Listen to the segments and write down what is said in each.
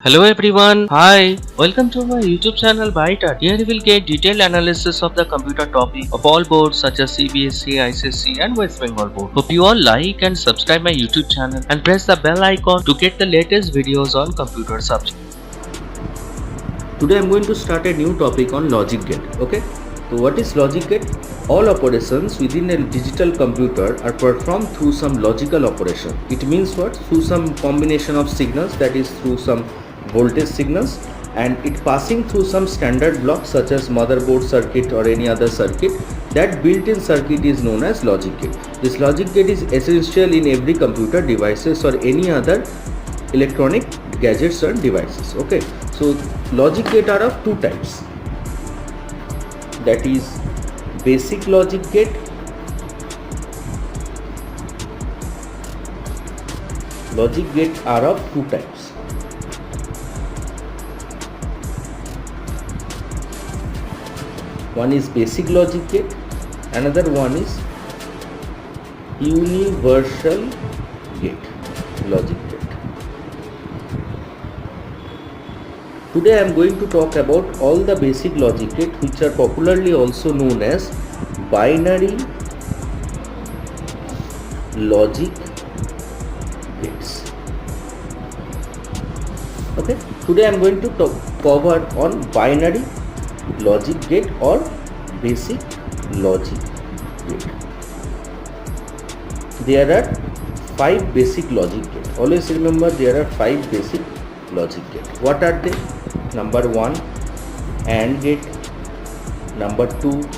Hello everyone, hi, welcome to my YouTube channel Byte. Here you will get detailed analysis of the computer topic of all boards such as CBSE, ICSE and West Bengal board. Hope you all like and subscribe my YouTube channel and press the bell icon to get the latest videos on computer subject. Today I am going to start a new topic on logic gate. Okay, so what is logic gate? All operations within a digital computer are performed through some logical operation. It means what? Through some combination of signals, that is through some voltage signals, and it passing through some standard blocks such as motherboard circuit or any other circuit. That built-in circuit is known as logic gate. This logic gate is essential in every computer devices or any other electronic gadgets or devices. Okay, so logic gate are of two types, that is basic logic gate are of two types. One is basic logic gate, another one is universal gate logic gate. Today I am going to talk about all the basic logic gate, which are popularly also known as binary logic gates. Okay, today I am going to cover on binary logic gate or basic logic gate. There are 5 basic logic gate. Always remember there are 5 basic logic gate. What are they? Number 1, AND gate. Number 2,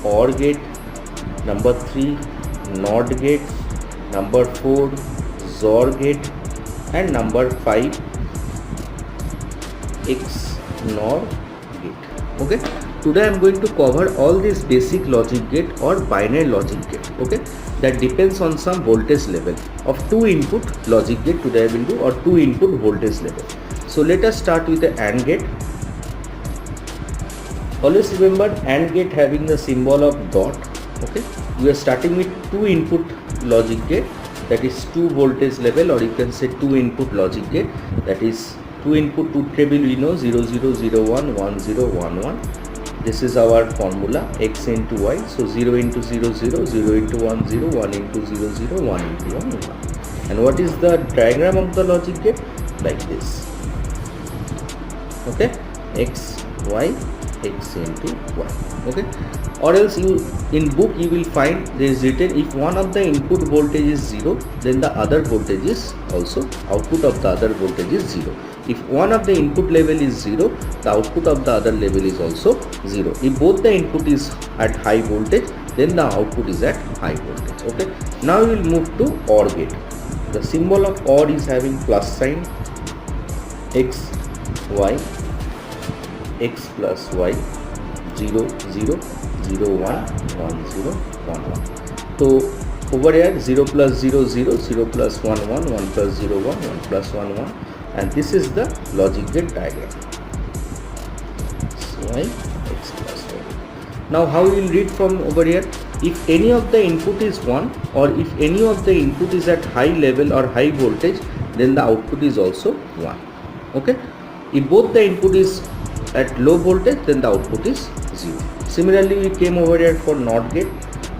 OR gate. Number 3, NOT gate. Number 4, XOR gate. And number 5, XNOR gate. Okay, today I am going to cover all these basic logic gate or binary logic gate. Okay, that depends on some voltage level of 2 input logic gate. Today I will do, or 2 input voltage level. So let us start with the AND gate. Always remember AND gate having the symbol of dot. Okay, we are starting with 2 input logic gate, that is 2 voltage level, or you can say 2 input logic gate, that is 2 input, 2 table we know 0 0 0 1 1 0 1 1. This is our formula, x into y. So 0 into 0 0, 0 into 1 0, 1 into 0 0, 1 into 1 1. And what is the diagram of the logic gate? Like this. Okay, x y, x into y. Okay, or else you in book you will find there is written, if one of the input voltage is 0, then the other voltage is also, output of the other voltage is 0. If one of the input level is 0, the output of the other level is also 0. If both the input is at high voltage, then the output is at high voltage. Okay, now we will move to OR gate. The symbol of OR is having plus sign, x y, x plus y, 0 0 0 1 1 0 1 1. So over here 0 plus 0 0, 0 plus 1 1, 1 plus 0 1, 1 plus 1 1, and this is the logic gate diagram. So x plus y. Now how we will read from over here? If any of the input is 1, or if any of the input is at high level or high voltage, then the output is also 1. Okay, if both the input is at low voltage, then the output is 0. Similarly, we came over here for NOT gate.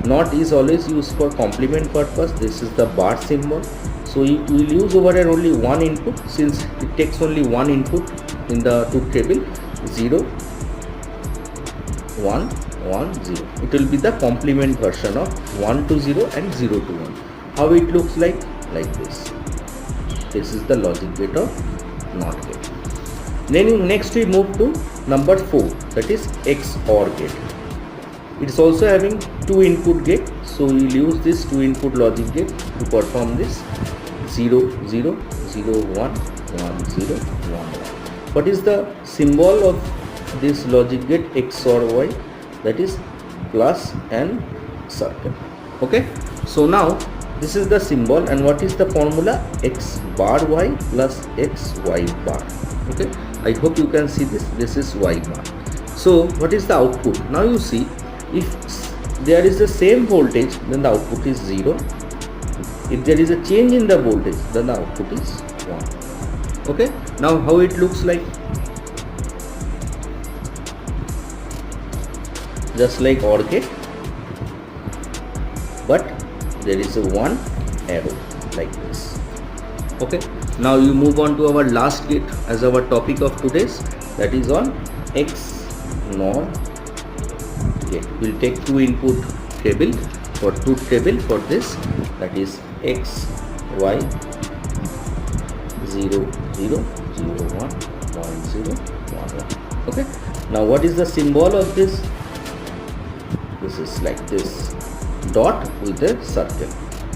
NOT is always used for complement purpose. This is the bar symbol. So we will use over here only one input, since it takes only one input in the truth table, 0 1 1 0. It will be the complement version of 1 to 0 and 0 to 1. How it looks like this. This is the logic gate of NOT gate. Then next we move to number 4, that is XOR gate. It is also having 2 input gate, so we will use this 2 input logic gate to perform this 0 0 0 1 1 0 1 1. What is the symbol of this logic gate XOR y? That is plus and circle. Okay, so now this is the symbol, and what is the formula? X bar y plus x y bar. Okay, I hope you can see this. This is y bar. So what is the output? Now you see, if there is the same voltage, then the output is 0. If there is a change in the voltage, then the output is 1. Okay, Now how it looks like? Just like OR gate, but there is a one arrow like this. Okay, now you move on to our last gate as our topic of today's, that is on XNOR gate. We'll take two input table for truth table for this, that is X, Y, 0, 0, 0, 1, 1, 0, 1, 1. Okay, now what is the symbol of this? This is like this, dot with a circle.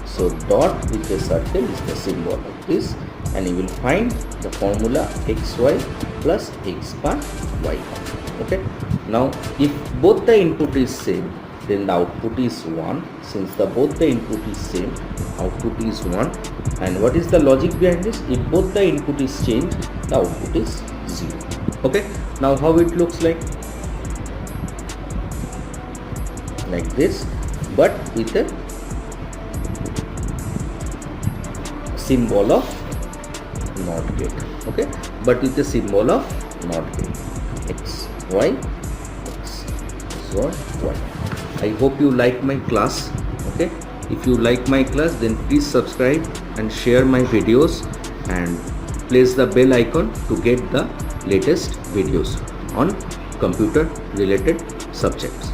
So dot with a circle is the symbol of this, and you will find the formula xy plus x bar y bar. Okay, now if both the input is same, then the output is 1. Since both the input is same, output is 1. And what is the logic behind this? If both the input is changed, the output is 0. Okay, now how it looks like this, but with a symbol of NOT gate. Okay, but with the symbol of NOT gate, x, y, x, y, y. I hope you like my class. Okay, if you like my class, then please subscribe and share my videos and place the bell icon to get the latest videos on computer related subjects.